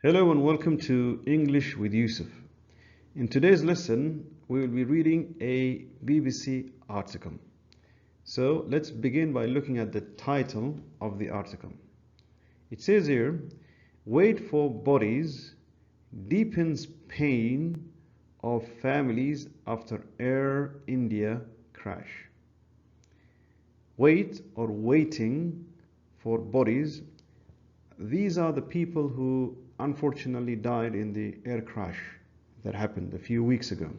Hello and welcome to English with Yusuf. In today's lesson, we will be reading a BBC article. So let's begin by looking at the title of the article. It says here, "Wait for bodies deepens pain of families after Air India crash." Wait or waiting for bodies. These are the people who unfortunately died in the air crash that happened a few weeks ago.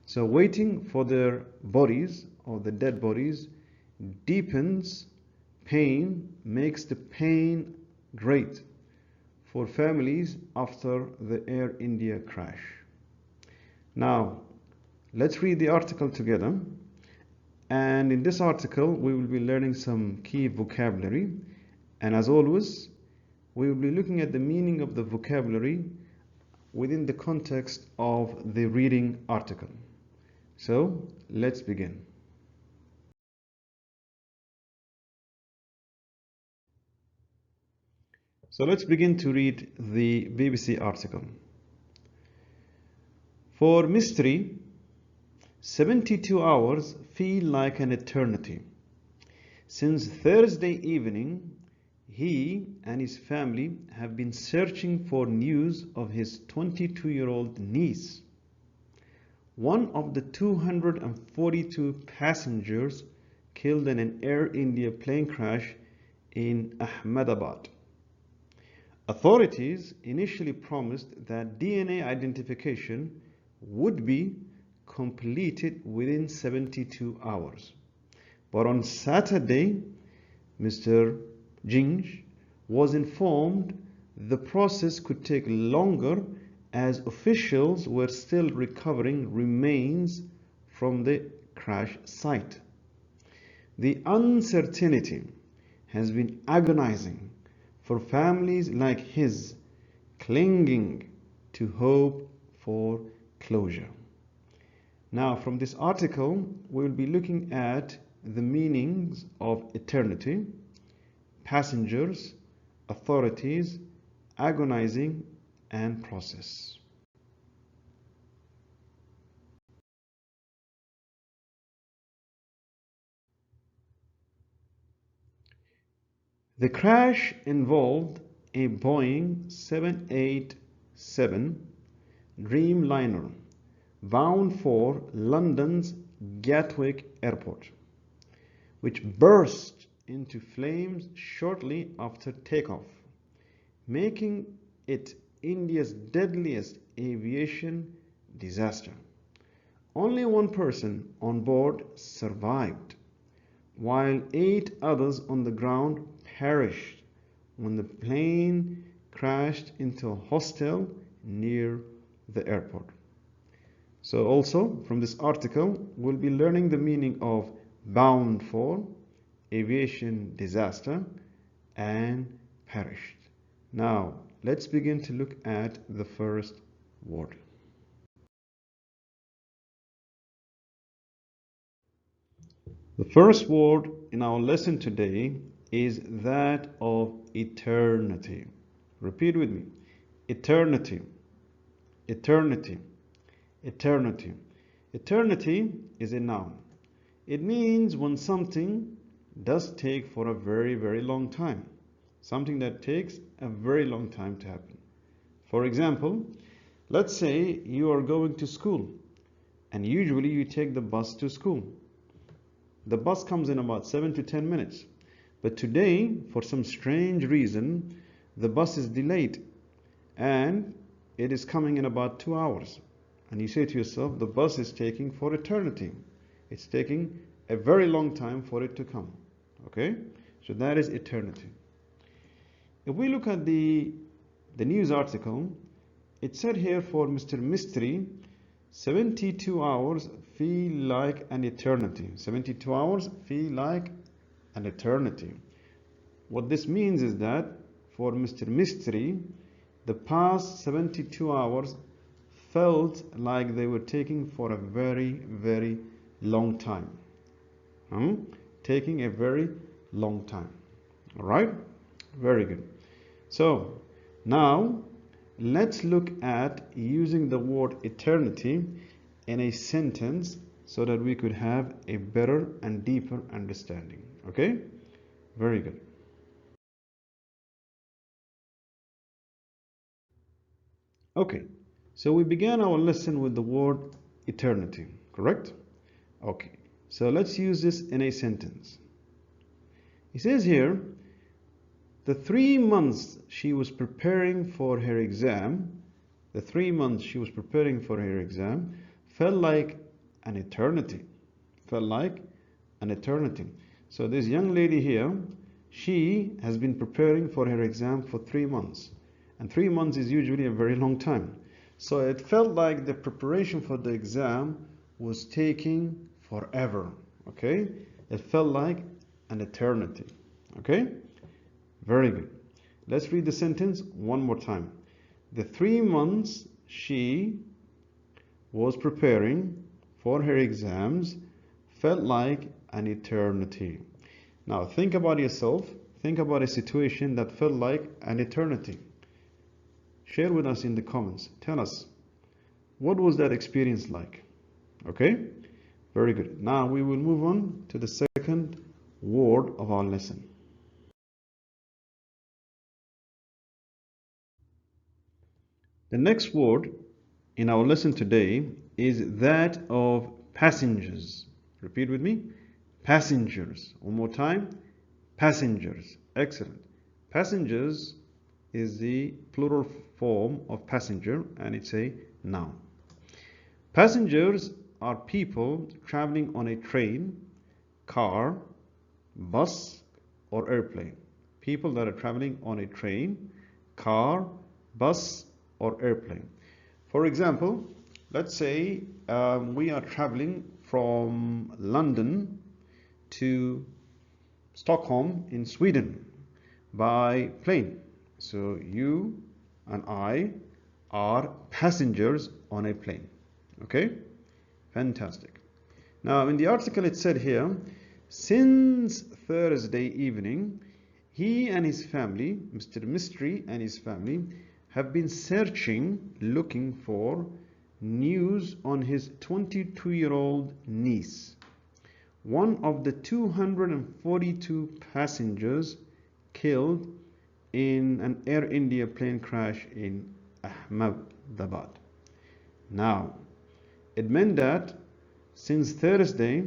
So waiting for their bodies or the dead bodies deepens pain, makes the pain great for families after the Air India crash. Now, let's read the article together. And in this article, we will be learning some key vocabulary. And as always, we will be looking at the meaning of the vocabulary within the context of the reading article. So, let's begin. So let's begin to read the BBC article. For Mystery, 72 hours feel like an eternity. Since Thursday evening, he and his family have been searching for news of his 22-year-old niece. One of the 242 passengers killed in an Air India plane crash in Ahmedabad. Authorities initially promised that DNA identification would be completed within 72 hours. But on Saturday, Mr. Jinj was informed the process could take longer as officials were still recovering remains from the crash site. The uncertainty has been agonizing for families like his, clinging to hope for closure. Now, from this article, we will be looking at the meanings of eternity, passengers, authorities, agonizing, and process. The crash involved a Boeing 787 Dreamliner bound for London's Gatwick Airport, which burst into flames shortly after takeoff, making it India's deadliest aviation disaster. Only one person on board survived, while 8 others on the ground perished when the plane crashed into a hostel near the airport. So also from this article, we'll be learning the meaning of bound for, aviation disaster, and perished. Now, let's begin to look at the first word. The first word in our lesson today is that of eternity. Repeat with me. Eternity. Eternity. Eternity. Eternity is a noun. It means when something does take for a very, very long time. Something that takes a very long time to happen. For example, let's say you are going to school and usually you take the bus to school. The bus comes in about 7 to 10 minutes. But today, for some strange reason, the bus is delayed and it is coming in about 2 hours. And you say to yourself, the bus is taking for eternity. It's taking a very long time for it to come. Okay? So that is eternity. If we look at the news article, it said here for Mr. Mystery, 72 hours feel like an eternity. 72 hours feel like an eternity. What this means is that for Mr. Mystery, the past 72 hours felt like they were taking for a very, very long time. Taking a very long time. All right? Very good. So, now let's look at using the word eternity in a sentence so that we could have a better and deeper understanding. Okay? Very good. Okay, so we began our lesson with the word eternity, correct? Okay, so let's use this in a sentence. He says here, the 3 months she was preparing for her exam, the 3 months she was preparing for her exam felt like an eternity. Felt like an eternity. So this young lady here, she has been preparing for her exam for 3 months. And 3 months is usually a very long time. So it felt like the preparation for the exam was taking forever. Okay? It felt like an eternity. Okay? Very good. Let's read the sentence one more time. The 3 months she was preparing for her exams felt like an eternity. Now think about yourself. Think about a situation that felt like an eternity. Share with us in the comments. Tell us, what was that experience like? Okay? Very good. Now we will move on to the second word of our lesson. The next word in our lesson today is that of passengers. Repeat with me. Passengers. One more time. Passengers. Excellent. Passengers is the plural form of passenger and it's a noun. Passengers are people traveling on a train, car, bus, or airplane. People that are traveling on a train, car, bus, or airplane. For example, let's say we are traveling from London to Stockholm in Sweden by plane. So you and I are passengers on a plane. Okay? Fantastic. Now in the article it said here, since Thursday evening, he and his family, Mr. Mystery and his family, have been searching, looking for news on his 22-year-old niece, one of the 242 passengers killed in an Air India plane crash in Ahmedabad. Now, it meant that since Thursday,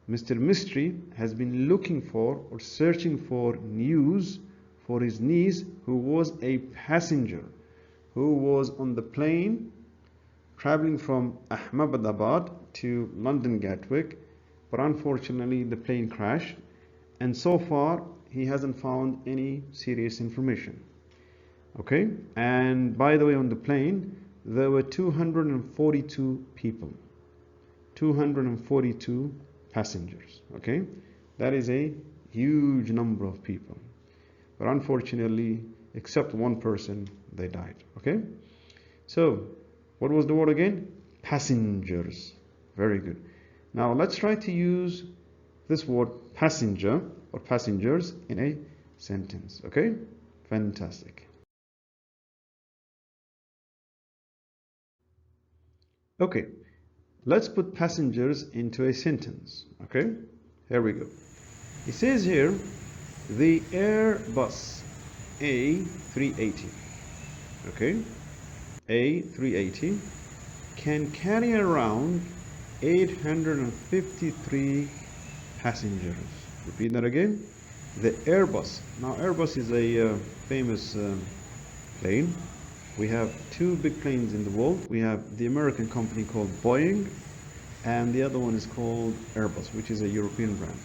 Mr. Mystery has been looking for or searching for news for his niece who was a passenger, who was on the plane traveling from Ahmedabad to London Gatwick, but unfortunately the plane crashed, and so far he hasn't found any serious information. Okay, and by the way, on the plane there were 242 people, 242 passengers. Okay, that is a huge number of people, but unfortunately, except one person, they died. Okay, so what was the word again? Passengers. Very good. Now let's try to use this word passenger or passengers in a sentence. Okay, fantastic. Okay, let's put passengers into a sentence. Okay, here we go. It says here, the Airbus A380, okay, A380 can carry around 853 passengers. Repeat that again. The Airbus. Now Airbus is a famous plane. We have two big planes in the world. We have the American company called Boeing, and the other one is called Airbus, which is a European brand.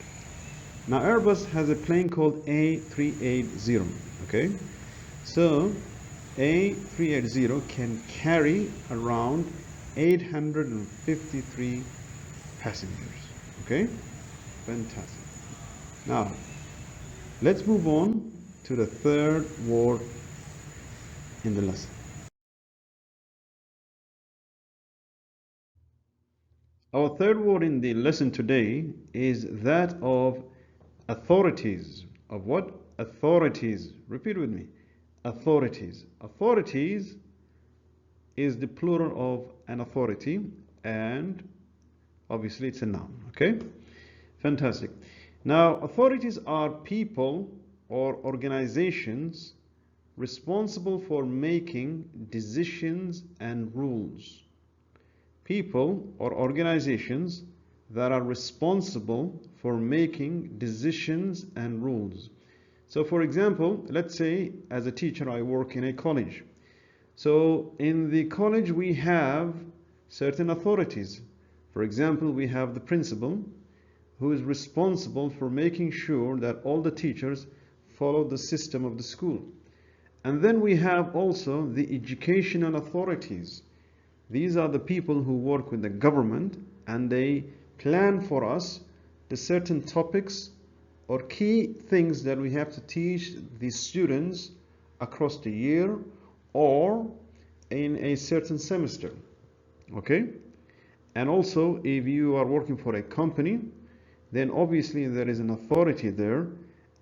Now Airbus has a plane called A380. Okay, so A380 can carry around 853 passengers. Okay, fantastic. Now let's move on to the third word in the lesson. Our third word in the lesson today is that of authorities. Of what? Authorities. Repeat with me. Authorities. Authorities is the plural of an authority, and obviously it's a noun. Okay, fantastic. Now, authorities are people or organizations responsible for making decisions and rules. People or organizations that are responsible for making decisions and rules. So for example, let's say as a teacher I work in a college. So in the college we have certain authorities. For example, we have the principal, who is responsible for making sure that all the teachers follow the system of the school. And then we have also the educational authorities. These are the people who work with the government, and they plan for us the certain topics or key things that we have to teach the students across the year or in a certain semester. Okay? And also, if you are working for a company, then obviously there is an authority there,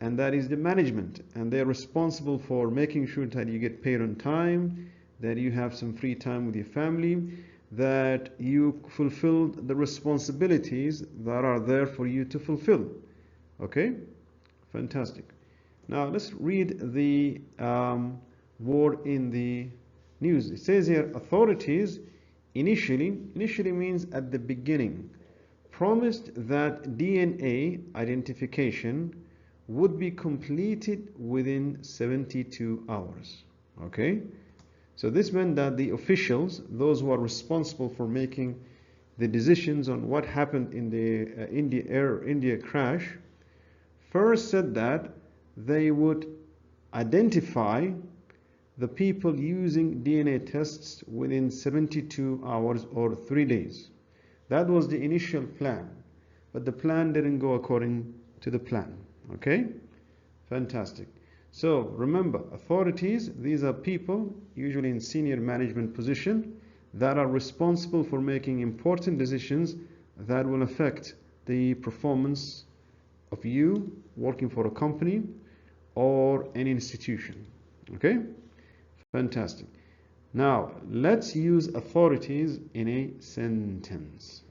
and that is the management, and they're responsible for making sure that you get paid on time, that you have some free time with your family, that you fulfill the responsibilities that are there for you to fulfill. Okay, fantastic. Now let's read the word in the news. It says here, authorities initially means at the beginning, promised that DNA identification would be completed within 72 hours. Okay, so this meant that the officials, those who are responsible for making the decisions on what happened in the India crash, first said that they would identify the people using DNA tests within 72 hours or 3 days. That was the initial plan, but the plan didn't go according to the plan. Okay, fantastic. So remember, authorities, these are people usually in senior management position that are responsible for making important decisions that will affect the performance of you working for a company or an institution. Okay, fantastic. Now let's use authorities in a sentence.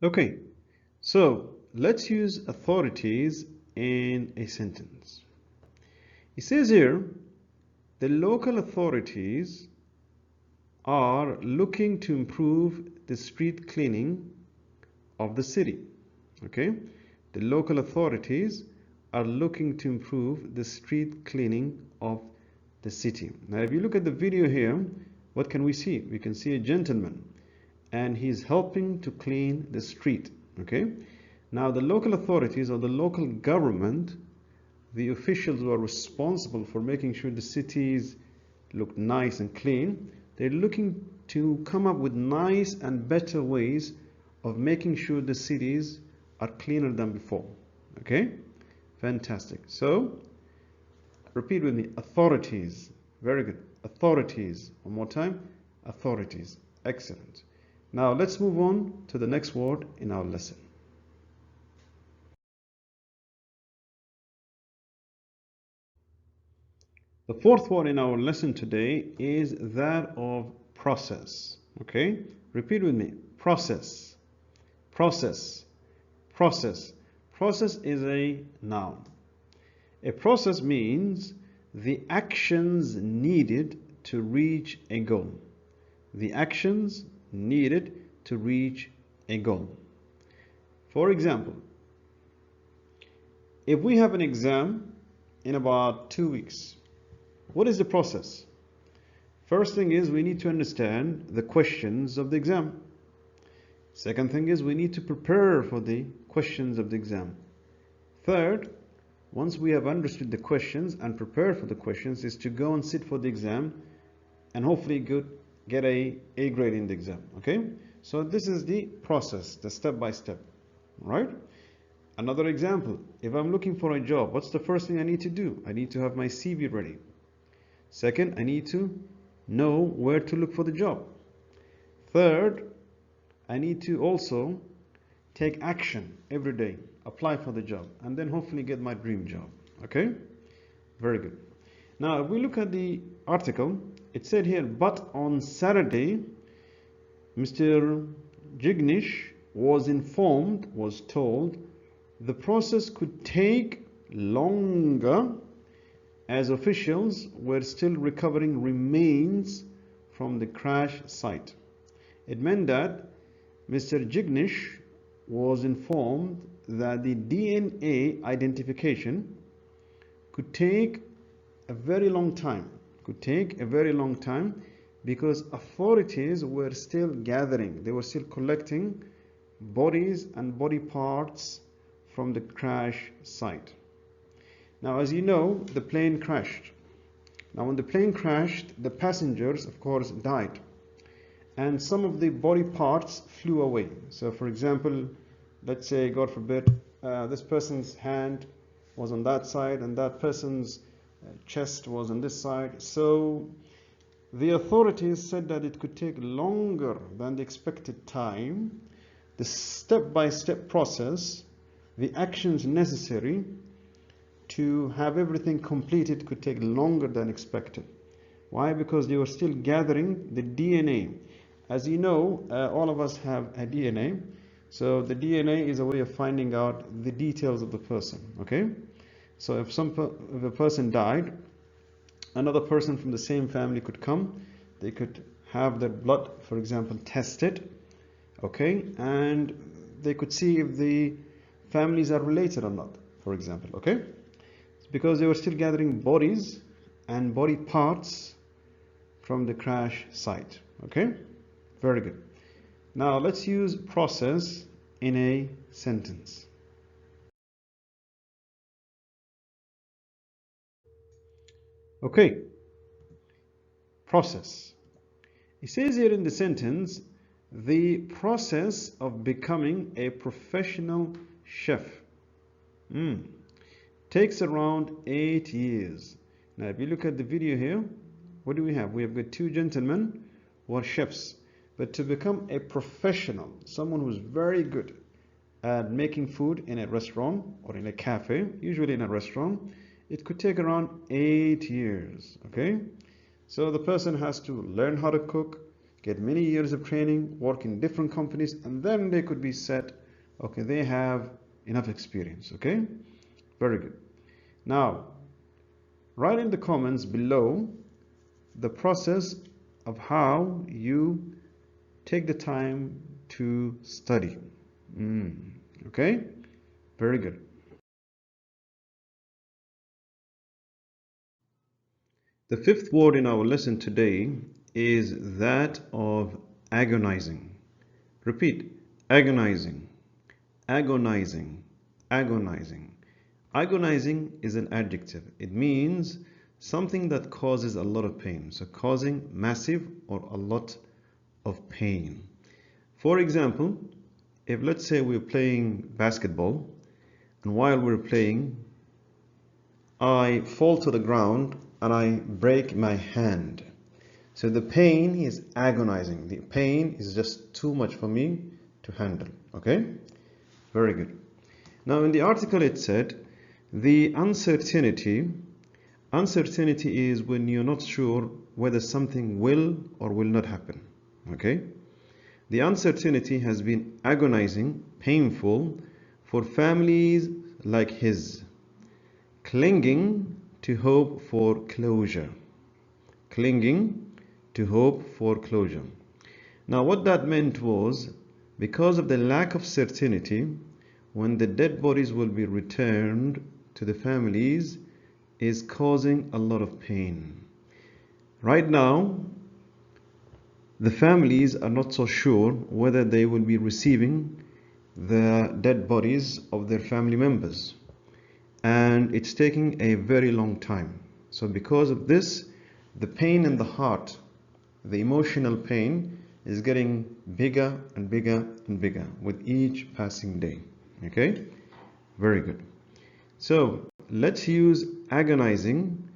Okay, so let's use authorities in a sentence. It says here, the local authorities are looking to improve the street cleaning of the city. Okay, the local authorities are looking to improve the street cleaning of the city. Now if you look at the video here, what can we see? We can see a gentleman, and he's helping to clean the street. Okay, now the local authorities or the local government, the officials who are responsible for making sure the cities look nice and clean, they're looking to come up with nice and better ways of making sure the cities are cleaner than before. Okay, fantastic. So repeat with me, authorities. Very good. Authorities. One more time, authorities. Excellent. Now let's move on to the next word in our lesson. The fourth word in our lesson today is that of process. Okay, repeat with me, process. Process. Process. Process is a noun. A process means the actions needed to reach a goal. The actions needed to reach a goal. For example, if we have an exam in about 2 weeks, what is the process? First thing is we need to understand the questions of the exam. Second thing is we need to prepare for the questions of the exam. Third, once we have understood the questions and prepared for the questions, is to go and sit for the exam and hopefully get a grade in the exam. Okay, so this is the process, the step by step. Right? Another example, if I'm looking for a job, what's the first thing I need to do? I need to have my CV ready. Second, I need to know where to look for the job. Third, I need to also take action every day, apply for the job, and then hopefully get my dream job. Okay, very good. Now, if we look at the article, it said here, but on Saturday, Mr. Jignish was told the process could take longer as officials were still recovering remains from the crash site. It meant that Mr. Jignish was informed that the DNA identification could take a very long time, because authorities were still gathering, they were still collecting bodies and body parts from the crash site. Now, as you know, the plane crashed. Now, when the plane crashed, the passengers, of course, died. And some of the body parts flew away. So, for example, let's say, God forbid, this person's hand was on that side and that person's chest was on this side. So, the authorities said that it could take longer than the expected time. The step-by-step process, the actions necessary to have everything completed could take longer than expected. Why? Because they were still gathering the DNA. As you know, all of us have a DNA. So the DNA is a way of finding out the details of the person. Okay? So if a person died, another person from the same family could come. They could have their blood, for example, tested. Okay? And they could see if the families are related or not, for example. Okay? Because they were still gathering bodies and body parts from the crash site. Okay? Very good. Now let's use process in a sentence. Okay. Process. It says here in the sentence, the process of becoming a professional chef takes around 8 years. Now, if you look at the video here, what do we have? We have got two gentlemen who are chefs. But to become a professional, someone who's very good at making food in a restaurant or in a cafe, usually in a restaurant, it could take around 8 years. Okay? So the person has to learn how to cook, get many years of training, work in different companies, and then they could be said, okay, they have enough experience. Okay? Very good. Now, write in the comments below the process of how you take the time to study. Okay? Very good. The fifth word in our lesson today is that of agonizing. Repeat, agonizing, agonizing, agonizing. Agonizing is an adjective. It means something that causes a lot of pain. So causing massive or a lot of pain. For example, if let's say we're playing basketball and while we're playing, I fall to the ground and I break my hand. So the pain is agonizing. The pain is just too much for me to handle. Okay? Very good. Now in the article it said, the uncertainty is when you're not sure whether something will or will not happen. Okay? The uncertainty has been agonizing, painful for families like his, clinging to hope for closure. Clinging to hope for closure. Now what that meant was, because of the lack of certainty when the dead bodies will be returned to the families, is causing a lot of pain. Right now, the families are not so sure whether they will be receiving the dead bodies of their family members. And it's taking a very long time. So because of this, the pain in the heart, the emotional pain, is getting bigger and bigger and bigger with each passing day. Okay? Very good. So let's use agonizing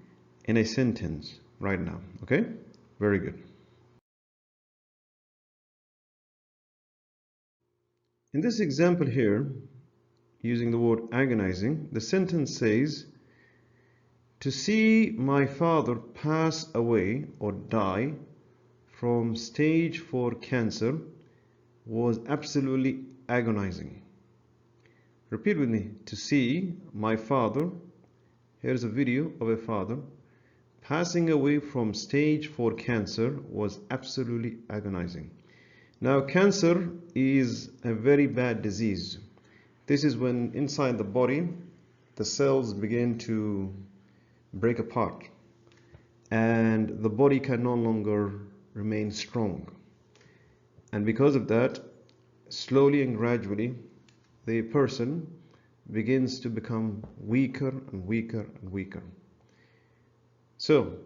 in a sentence right now. Okay? Very good. In this example here, using the word agonizing, the sentence says, To see my father pass away or die from stage 4 cancer was absolutely agonizing. Repeat with me. To see my father, here's a video of a father, passing away from stage 4 cancer was absolutely agonizing. Now, cancer is a very bad disease. This is when inside the body, the cells begin to break apart and the body can no longer remain strong. And because of that, slowly and gradually, the person begins to become weaker and weaker and weaker. So,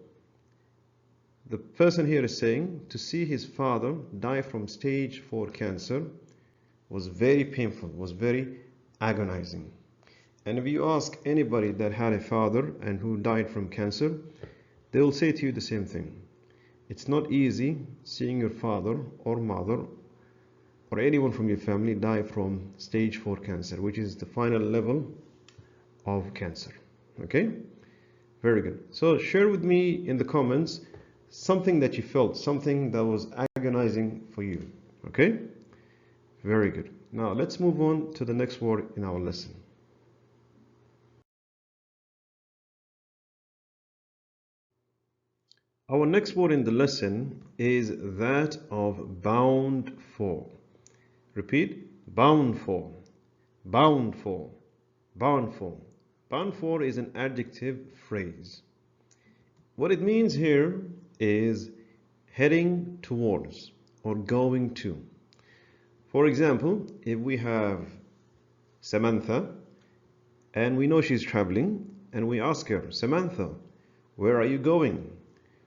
the person here is saying to see his father die from stage 4 cancer was very painful, was very agonizing. And if you ask anybody that had a father and who died from cancer, they will say to you the same thing. It's not easy seeing your father or mother or anyone from your family die from stage 4 cancer, which is the final level of cancer. Okay? Very good. So share with me in the comments something that you felt, something that was agonizing for you. Okay? Very good. Now let's move on to the next word in our lesson. Our next word in the lesson is that of bound for. Repeat. Bound for. Bound for. Bound for. Bound for is an adjective phrase. What it means here is heading towards or going to. For example, if we have Samantha and we know she's traveling and we ask her, Samantha, where are you going?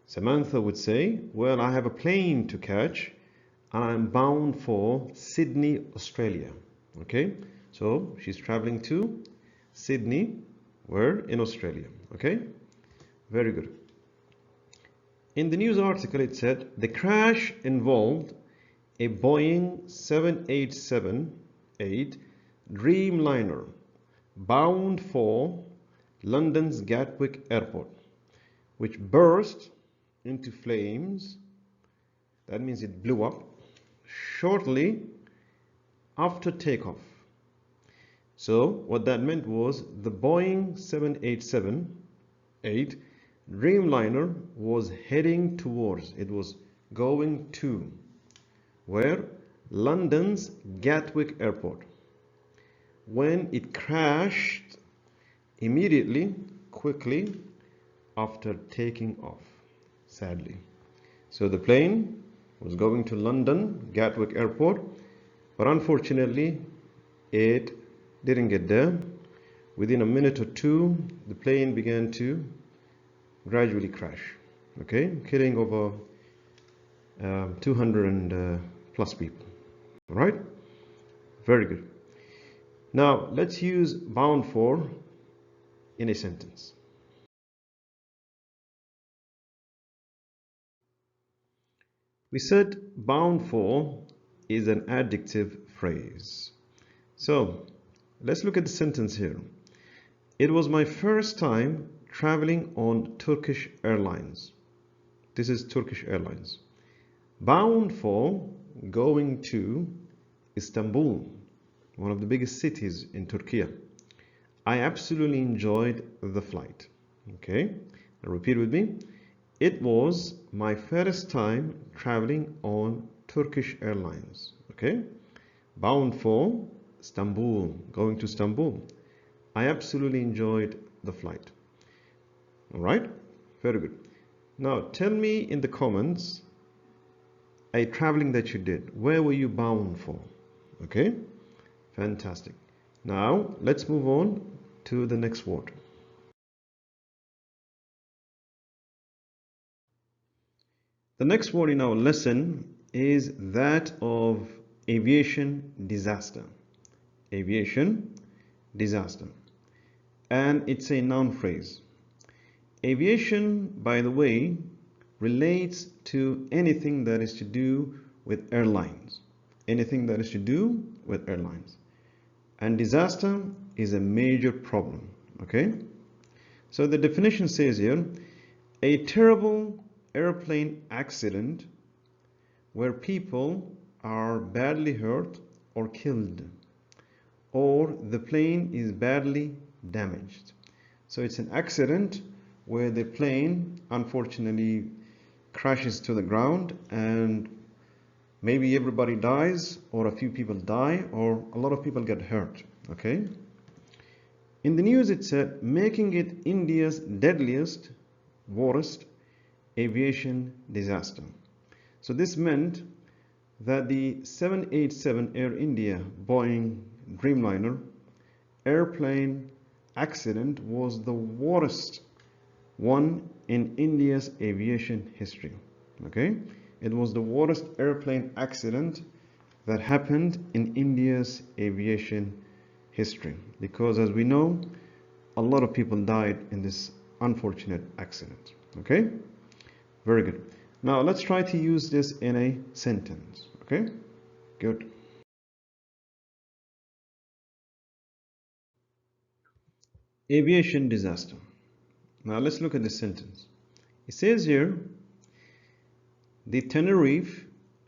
Samantha would say, well, I have a plane to catch and I'm bound for Sydney, Australia. Okay, so she's traveling to Sydney, where? In Australia. Okay, very good. In the news article, it said the crash involved a Boeing 787-8 Dreamliner bound for London's Gatwick Airport, which burst into flames. That means it blew up shortly after takeoff. So what that meant was the Boeing 787-8 Dreamliner was heading towards, it was going to, where? London's Gatwick Airport. When it crashed immediately, quickly after taking off, sadly. So the plane was going to London Gatwick Airport, but unfortunately it didn't get there. Within a minute or two, the plane began to gradually crash, okay, killing over 200 plus people. All right, very good. Now let's use bound for in a sentence. We said bound for is an adjective phrase. So let's look at the sentence here. It was my first time traveling on Turkish Airlines. This is Turkish Airlines. Bound for, going to Istanbul, one of the biggest cities in Turkey. I absolutely enjoyed the flight. Okay, now repeat with me. It was my first time traveling on Turkish Airlines. Okay, bound for Istanbul, going to Istanbul. I absolutely enjoyed the flight. All right, very good. Now tell me in the comments a traveling that you did. Where were you bound for? Okay, fantastic. Now let's move on to the next word. The next word in our lesson is that of aviation disaster. Aviation disaster. And it's a noun phrase. Aviation, by the way, relates to anything that is to do with airlines. Anything that is to do with airlines. And disaster is a major problem. Okay? So the definition says here, a terrible airplane accident where people are badly hurt or killed, or the plane is badly damaged. So it's an accident where the plane unfortunately crashes to the ground and maybe everybody dies, or a few people die, or a lot of people get hurt. Okay? In the news it said, making it India's deadliest, worst aviation disaster. So this meant that the 787 Air India Boeing Dreamliner airplane accident was the worst one in India's aviation history. Okay? It was the worst airplane accident that happened in India's aviation history, because as we know, a lot of people died in this unfortunate accident. Okay? Very good. Now let's try to use this in a sentence. Okay? Good. Aviation disaster. Now let's look at this sentence. It says here, the Tenerife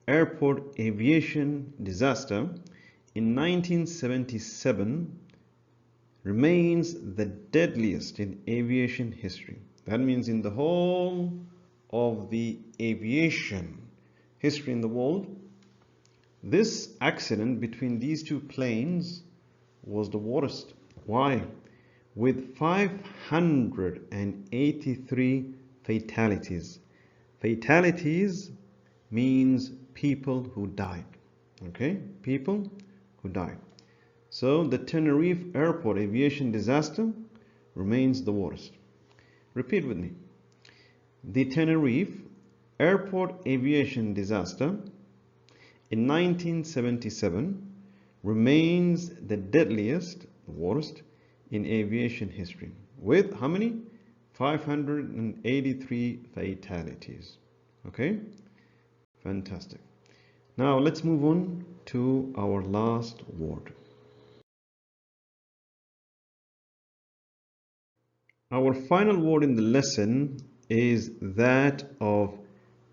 airport aviation disaster in 1977 remains the deadliest in aviation history. That means in the whole of the aviation history in the world, this accident between these two planes was the worst. Why? With 583 fatalities. Fatalities means people who died. Okay? People who died. So the Tenerife airport aviation disaster remains the worst. Repeat with me. The Tenerife airport aviation disaster in 1977 remains the deadliest, the worst, in aviation history. With how many? 583 fatalities. Okay? Fantastic. Now let's move on to our last word. Our final word in the lesson is that of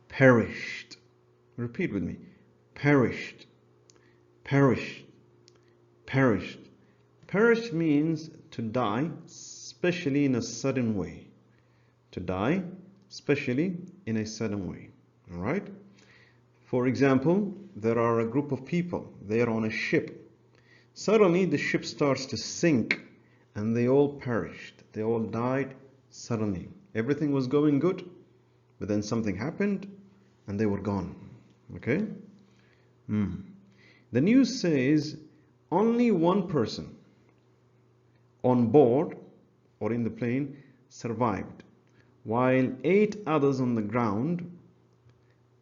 perished. Repeat with me. Perished. Perished. Perished. Perished means to die, especially in a sudden way. To die, especially in a sudden way. All right? For example, there are a group of people. They are on a ship. Suddenly, the ship starts to sink, and they all perished. They all died suddenly. Everything was going good, but then something happened, and they were gone. Okay? The news says only one person on board or in the plane survived, while 8 others on the ground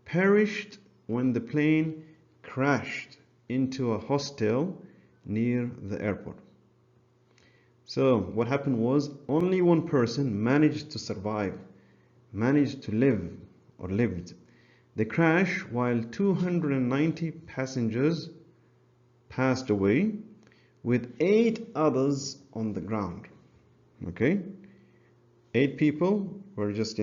perished when the plane crashed into a hostel near the airport. So what happened was only one person managed to survive, managed to live or lived. The crash, while 290 passengers passed away, with 8 others on the ground. Okay? 8 people were just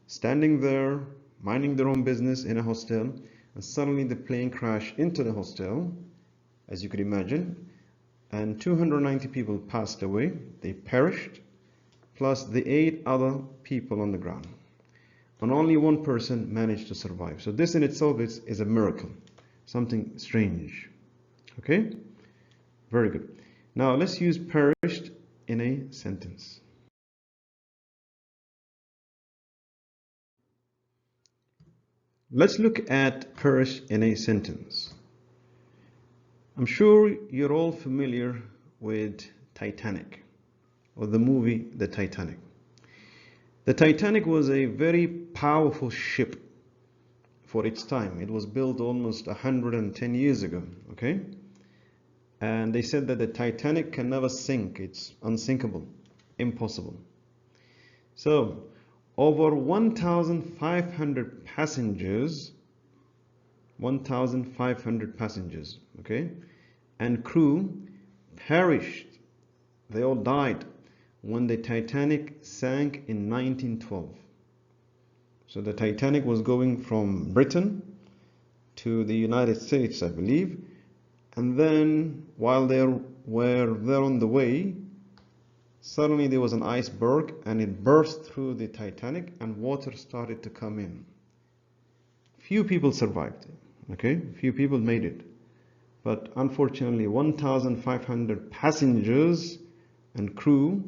standing there, minding their own business in a hostel, and suddenly the plane crashed into the hostel, as you could imagine, and 290 people passed away. They perished, plus the 8 other people on the ground. And only one person managed to survive. So this in itself is a miracle, something strange. Okay? Very good. Now let's use perished in a sentence. Let's look at perished in a sentence. I'm sure you're all familiar with Titanic, or the movie The Titanic. The Titanic was a very powerful ship for its time. It was built almost 110 years ago, okay? And they said that the Titanic can never sink. It's unsinkable, impossible. So, over 1,500 passengers, 1,500 passengers, okay, and crew perished. They all died when the Titanic sank in 1912. So the Titanic was going from Britain to the United States, I believe, and then while they were there on the way, suddenly there was an iceberg and it burst through the Titanic and water started to come in. Few people survived, okay? Few people made it. But unfortunately, 1,500 passengers and crew,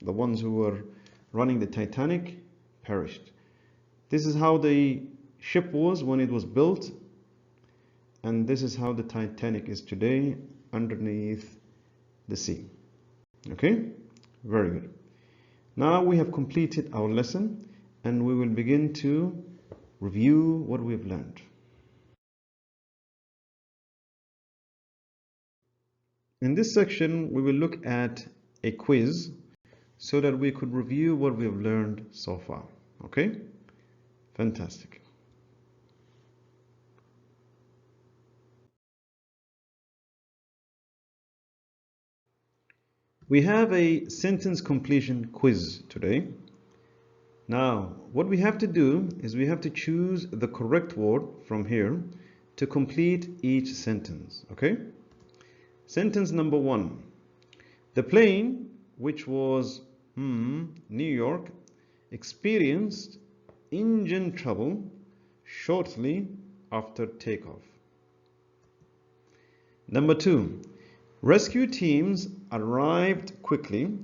the ones who were running the Titanic, perished. This is how the ship was when it was built, and this is how the Titanic is today underneath the sea. Okay? Very good. Now we have completed our lesson and we will begin to review what we've learned. In this section, we will look at a quiz so that we could review what we have learned so far. Okay? Fantastic. We have a sentence completion quiz today. Now, what we have to do is we have to choose the correct word from here to complete each sentence. Okay? Sentence number 1. The plane, which was New York, experienced engine trouble shortly after takeoff. Number 2. Rescue teams arrived quickly,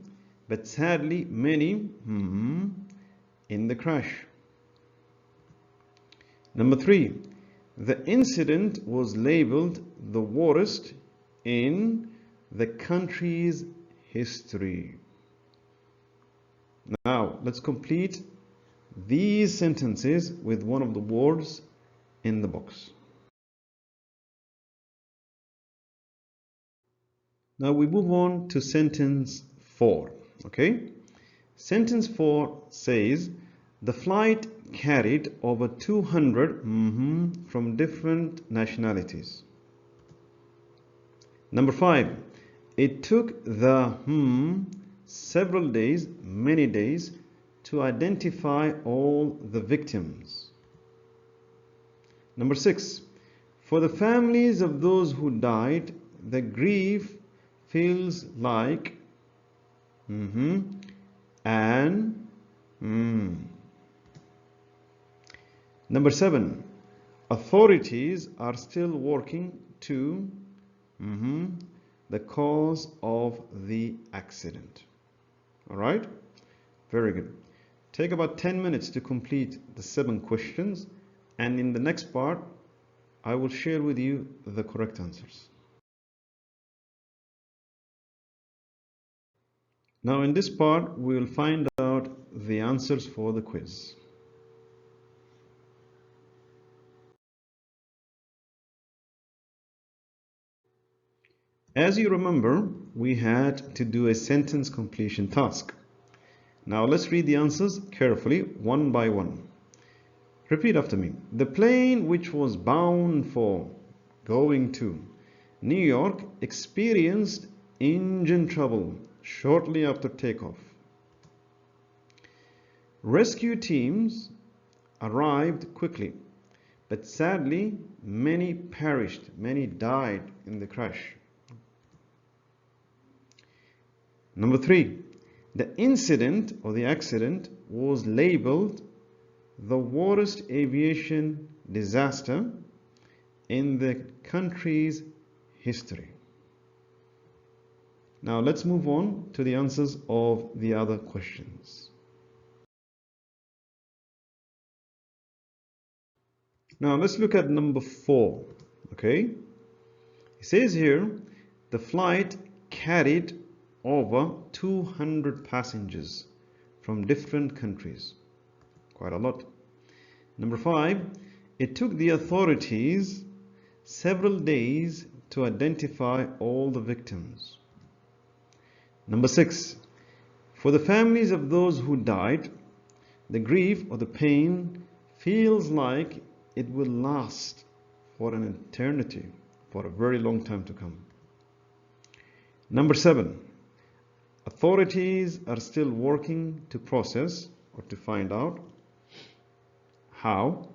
but sadly many in the crash. Number 3. The incident was labeled the worst in the country's history. Now, let's complete these sentences with one of the words in the box. Now we move on to sentence 4. Okay? Sentence 4 says, the flight carried over 200 from different nationalities. Number 5. It took the several days, many days, to identify all the victims. Number 6. For the families of those who died, the grief feels like Number 7. Authorities are still working to the cause of the accident. Alright? Very good. Take about 10 minutes to complete the 7 questions, and in the next part I will share with you the correct answers. Now in this part we will find out the answers for the quiz. As you remember, we had to do a sentence completion task. Now let's read the answers carefully, one by one. Repeat after me. The plane which was bound for going to New York experienced engine trouble shortly after takeoff. Rescue teams arrived quickly, but sadly many perished, many died in the crash. Number 3, the incident or the accident was labeled the worst aviation disaster in the country's history. Now let's move on to the answers of the other questions. Now let's look at number 4. Okay, it says here the flight carried over 200 passengers from different countries. Quite a lot. Number 5, it took the authorities several days to identify all the victims. Number 6, for the families of those who died, the grief or the pain feels like it will last for an eternity, for a very long time to come. Number 7, Authorities are still working to process or to find out how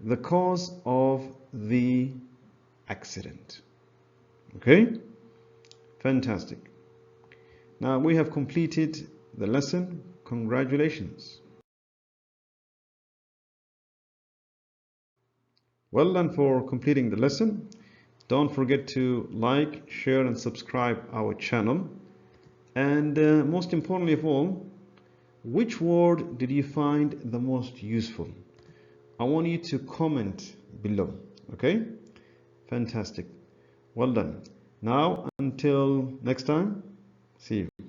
the cause of the accident. Okay? Fantastic. Now we have completed the lesson. Congratulations. Well done for completing the lesson. Don't forget to like, share and subscribe our channel. And most importantly of all, which word did you find the most useful? I want you to comment below. Okay? Fantastic. Well done. Now, until next time, see you.